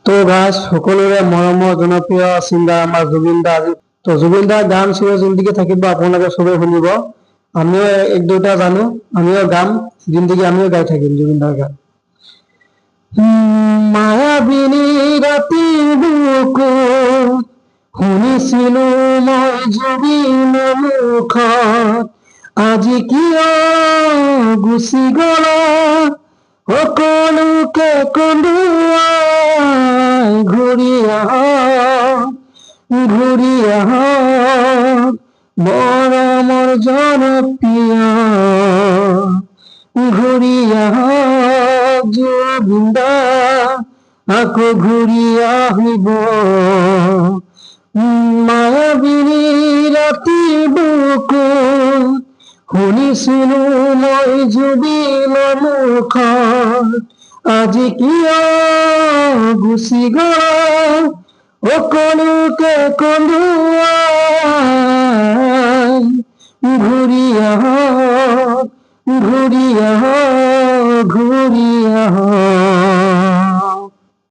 তো গাইস, সকলোৰে মৰমৰ জনপ্ৰিয় ছিংগাৰ আমাৰ জুবিন দা। তো জুবিন দাৰ গান চিৰদিকে থাকিব, আপোনালোকে চবেই শুনিব। আমিও এক দুটা জানো, আমিও গাম জিন্দগী, আমিও গাই থাকিম জুবিন দাৰ গান। মায়াবিনী ৰাতিৰ বুকুত শুনিছিলো মই জুবিনৰ মুখত, আজি কিয় গুচি গলা সকলোকে কন্দুৱাই, ঘূৰি আহ মৰমৰ জনপ্ৰিয়, ঘূৰি আহ জুবিন দা, আকৌ ঘূৰি আহিব। মায়াবিনী ৰাতিৰ বুকুত শুনিছিলো মই জুবিনৰ মুখত, আজি কিয় গুচি গলা সকলোকে কন্দুৱাই, ঘূৰি আহ